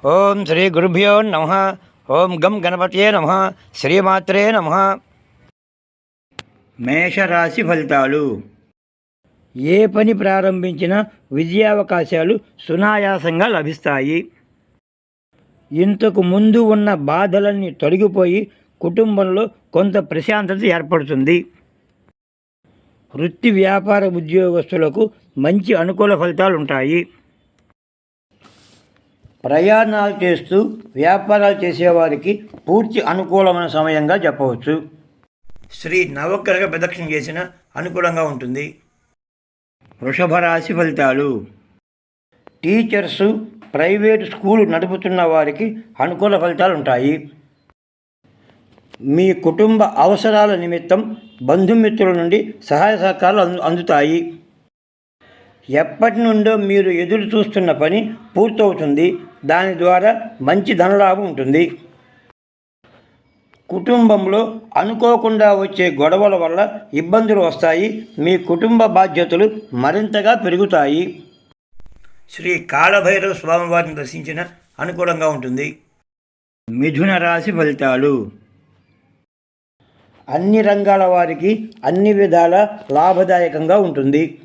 ఓం శ్రీ గురుభ్యో నమః. ఓం గం గణపతయే నమః. శ్రీమాత్రే నమః. మేషరాశి ఫలితాలు. ఏ పని ప్రారంభించినా విజయావకాశాలు సునాయాసంగా లభిస్తాయి. ఇంతకు ముందు ఉన్న బాధలన్నీ తొలగిపోయి కుటుంబంలో కొంత ప్రశాంతత ఏర్పడుతుంది. వృత్తి వ్యాపార ఉద్యోగస్తులకు మంచి అనుకూల ఫలితాలు ఉంటాయి. ప్రయాణాలు చేస్తూ వ్యాపారాలు చేసేవారికి పూర్తి అనుకూలమైన సమయంగా చెప్పవచ్చు. శ్రీ నవగ్రహ ప్రదక్షిణ చేసిన అనుకూలంగా ఉంటుంది. వృషభ రాశి ఫలితాలు. టీచర్సు, ప్రైవేటు స్కూలు నడుపుతున్న వారికి అనుకూల ఫలితాలు ఉంటాయి. మీ కుటుంబ అవసరాల నిమిత్తం బంధుమిత్రుల నుండి సహాయ సహకారాలు అందుతాయి. ఎప్పటి నుండో మీరు ఎదురు చూస్తున్న పని పూర్తవుతుంది. దాని ద్వారా మంచి ధనలాభం ఉంటుంది. కుటుంబంలో అనుకోకుండా వచ్చే గొడవల వల్ల ఇబ్బందులు వస్తాయి. మీ కుటుంబ బాధ్యతలు మరింతగా పెరుగుతాయి. శ్రీ కాళభైరవ స్వామివారిని దర్శించిన అనుకూలంగా ఉంటుంది. మిథున రాశి ఫలితాలు. అన్ని రంగాల వారికి అన్ని విధాల లాభదాయకంగా ఉంటుంది.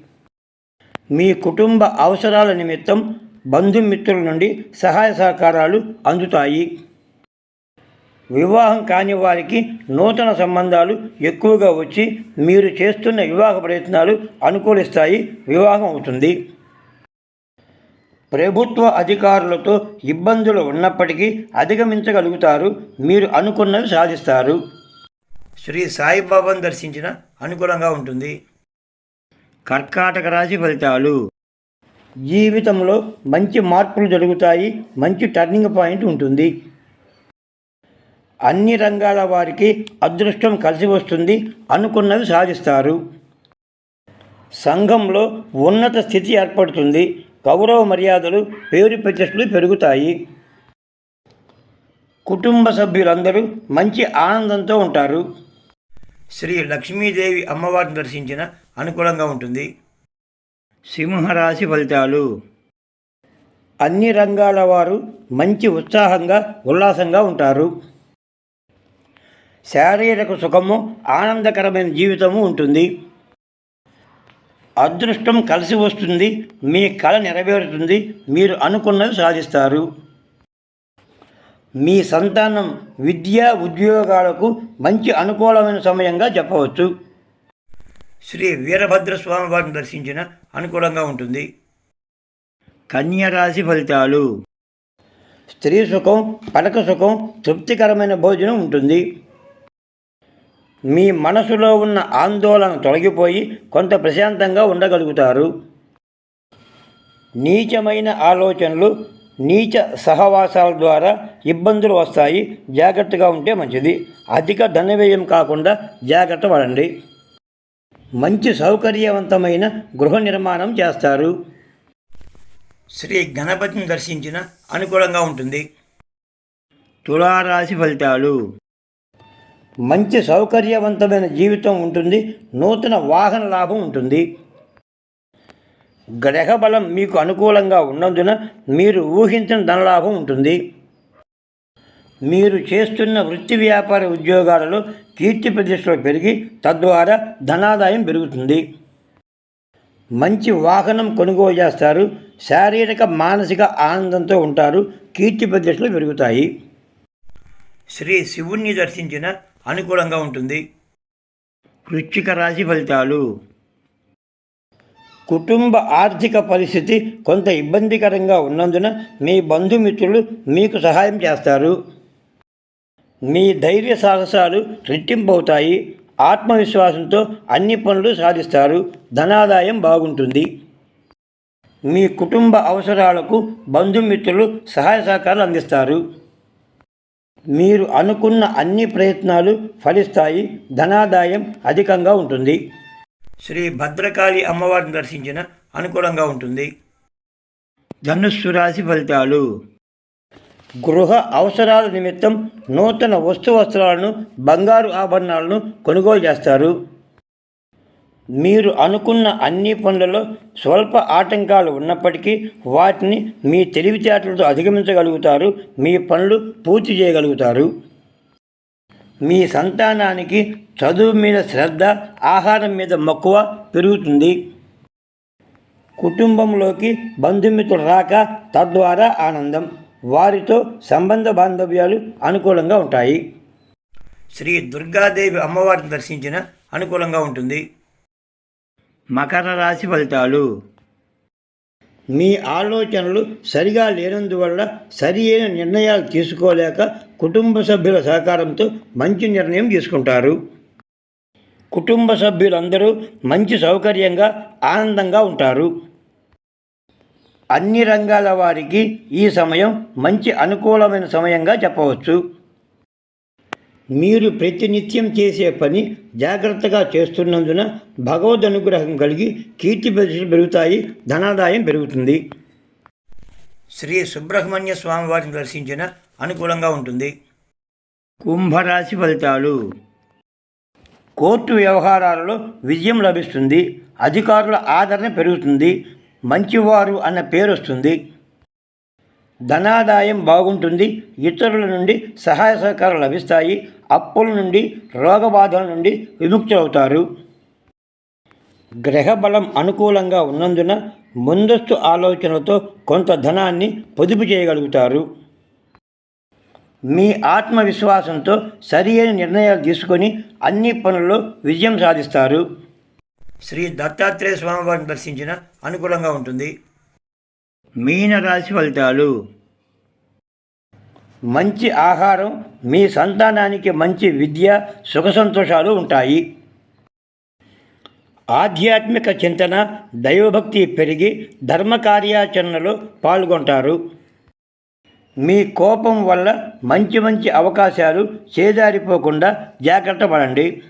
మీ కుటుంబ అవసరాల నిమిత్తం బంధుమిత్రుల నుండి సహాయ సహకారాలు అందుతాయి. వివాహం కాని వారికి నూతన సంబంధాలు ఎక్కువగా వచ్చి మీరు చేస్తున్న వివాహ ప్రయత్నాలు అనుకూలిస్తాయి. వివాహం అవుతుంది. ప్రభుత్వ అధికారులతో ఇబ్బందులు ఉన్నప్పటికీ అధిగమించగలుగుతారు. మీరు అనుకున్నవి సాధిస్తారు. శ్రీ సాయిబాబాను దర్శించిన అనుకూలంగా ఉంటుంది. కర్కాటక రాశి ఫలితాలు. జీవితంలో మంచి మార్పులు జరుగుతాయి. మంచి టర్నింగ్ పాయింట్ ఉంటుంది. అన్ని రంగాల వారికి అదృష్టం కలిసి వస్తుంది. అనుకున్నవి సాధిస్తారు. సంఘంలో ఉన్నత స్థితి ఏర్పడుతుంది. గౌరవ మర్యాదలు, పేరు ప్రతిష్టలు పెరుగుతాయి. కుటుంబ సభ్యులందరూ మంచి ఆనందంతో ఉంటారు. శ్రీ లక్ష్మీదేవి అమ్మవారిని దర్శించిన అనుకూలంగా ఉంటుంది. సింహరాశి ఫలితాలు. అన్ని రంగాల వారు మంచి ఉత్సాహంగా ఉల్లాసంగా ఉంటారు. శారీరక సుఖము, ఆనందకరమైన జీవితము ఉంటుంది. అదృష్టం కలిసి వస్తుంది. మీ కళ నెరవేరుతుంది. మీరు అనుకున్నది సాధిస్తారు. మీ సంతానం విద్యా ఉద్యోగాలకు మంచి అనుకూలమైన సమయంగా చెప్పవచ్చు. శ్రీ వీరభద్రస్వామి వారిని దర్శించిన అనుకూలంగా ఉంటుంది. కన్యరాశి ఫలితాలు. స్త్రీ సుఖం, పడక సుఖం, తృప్తికరమైన భోజనం ఉంటుంది. మీ మనసులో ఉన్న ఆందోళన తొలగిపోయి కొంత ప్రశాంతంగా ఉండగలుగుతారు. నీచమైన ఆలోచనలు, నీచ సహవాసాల ద్వారా ఇబ్బందులు వస్తాయి. జాగ్రత్తగా ఉంటే మంచిది. అధిక ధన వ్యయం కాకుండా జాగ్రత్త పడండి. మంచి సౌకర్యవంతమైన గృహ నిర్మాణం చేస్తారు. శ్రీ గణపతిని దర్శించిన అనుకూలంగా ఉంటుంది. తులారాశి ఫలితాలు. మంచి సౌకర్యవంతమైన జీవితం ఉంటుంది. నూతన వాహన లాభం ఉంటుంది. గ్రహబలం మీకు అనుకూలంగా ఉన్నందున మీరు ఊహించిన ధనలాభం ఉంటుంది. మీరు చేస్తున్న వృత్తి వ్యాపార ఉద్యోగాలలో కీర్తి ప్రతిష్టలు పెరిగి తద్వారా ధనాదాయం పెరుగుతుంది. మంచి వాహనం కొనుగోలు చేస్తారు. శారీరక మానసిక ఆనందంతో ఉంటారు. కీర్తి ప్రతిష్టలు పెరుగుతాయి. శ్రీ శివుణ్ణి దర్శించిన అనుకూలంగా ఉంటుంది. వృశ్చిక రాశి ఫలితాలు. కుటుంబ ఆర్థిక పరిస్థితి కొంత ఇబ్బందికరంగా ఉన్నందున మీ బంధుమిత్రులు మీకు సహాయం చేస్తారు. మీ ధైర్య సాహసాలు రెట్టింపవుతాయి. ఆత్మవిశ్వాసంతో అన్ని పనులు సాధిస్తారు. ధనాదాయం బాగుంటుంది. మీ కుటుంబ అవసరాలకు బంధుమిత్రులు సహాయ సహకారాలు అందిస్తారు. మీరు అనుకున్న అన్ని ప్రయత్నాలు ఫలిస్తాయి. ధనాదాయం అధికంగా ఉంటుంది. శ్రీ భద్రకాళి అమ్మవారిని దర్శించిన అనుకూలంగా ఉంటుంది. ధనుస్సు రాశి ఫలితాలు. గృహ అవసరాల నిమిత్తం నూతన వస్తువస్త్రాలను, బంగారు ఆభరణాలను కొనుగోలు చేస్తారు. మీరు అనుకున్న అన్ని పనులలో స్వల్ప ఆటంకాలు ఉన్నప్పటికీ వాటిని మీ తెలివితేటలతో అధిగమించగలుగుతారు. మీ పనులు పూర్తి చేయగలుగుతారు. మీ సంతానానికి చదువు మీద శ్రద్ధ, ఆహారం మీద మక్కువ పెరుగుతుంది. కుటుంబంలోకి బంధుమిత్రులు రాక తద్వారా ఆనందం. వారితో సంబంధ బాంధవ్యాలు అనుకూలంగా ఉంటాయి. శ్రీ దుర్గాదేవి అమ్మవారిని దర్శించిన అనుకూలంగా ఉంటుంది. మకర రాశి ఫలితాలు. మీ ఆలోచనలు సరిగా లేనందువల్ల సరి అయిన నిర్ణయాలు తీసుకోలేక కుటుంబ సభ్యుల సహకారంతో మంచి నిర్ణయం తీసుకుంటారు. కుటుంబ సభ్యులందరూ మంచి సౌకర్యంగా ఆనందంగా ఉంటారు. అన్ని రంగాల వారికి ఈ సమయం మంచి అనుకూలమైన సమయంగా చెప్పవచ్చు. మీరు ప్రతినిత్యం చేసే పని జాగ్రత్తగా చేస్తున్నందున భగవద్ అనుగ్రహం కలిగి కీర్తి ప్రతిష్టలు పెరుగుతాయి. ధనాదాయం పెరుగుతుంది. శ్రీ సుబ్రహ్మణ్య స్వామి వారిని దర్శించిన అనుకూలంగా ఉంటుంది. కుంభరాశి ఫలితాలు. కోర్టు వ్యవహారాలలో విజయం లభిస్తుంది. అధికారుల ఆదరణ పెరుగుతుంది. మంచివారు అన్న పేరు వస్తుంది. ధనాదాయం బాగుంటుంది. ఇతరుల నుండి సహాయ సహకారాలు లభిస్తాయి. అప్పుల నుండి, రోగబాధల నుండి విముక్తులవుతారు. గ్రహబలం అనుకూలంగా ఉన్నందున ముందస్తు ఆలోచనలతో కొంత ధనాన్ని పొదుపు చేయగలుగుతారు. మీ ఆత్మవిశ్వాసంతో సరి అయిన నిర్ణయాలు తీసుకొని అన్ని పనుల్లో విజయం సాధిస్తారు. శ్రీ దత్తాత్రేయ స్వామి వారిని దర్శించిన అనుకూలంగా ఉంటుంది. మీనరాశి ఫలితాలు. మంచి ఆహారం, మీ సంతానానికి మంచి విద్య, సుఖ సంతోషాలు ఉంటాయి. ఆధ్యాత్మిక చింతన, దైవభక్తి పెరిగి ధర్మ కార్యాచరణలో పాల్గొంటారు. మీ కోపం వల్ల మంచి మంచి అవకాశాలు చేజారిపోకుండా జాగ్రత్త పడండి.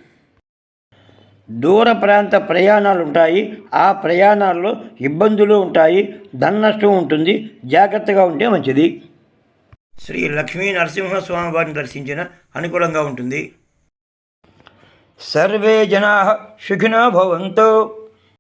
దూర ప్రాంత ప్రయాణాలు ఉంటాయి. ఆ ప్రయాణాల్లో ఇబ్బందులు ఉంటాయి. ధన నష్టం ఉంటుంది. జాగ్రత్తగా ఉంటే మంచిది. శ్రీ లక్ష్మీ నరసింహస్వామి వారిని దర్శించిన అనుకూలంగా ఉంటుంది. సర్వే జనాః సుఖినో భవంతు.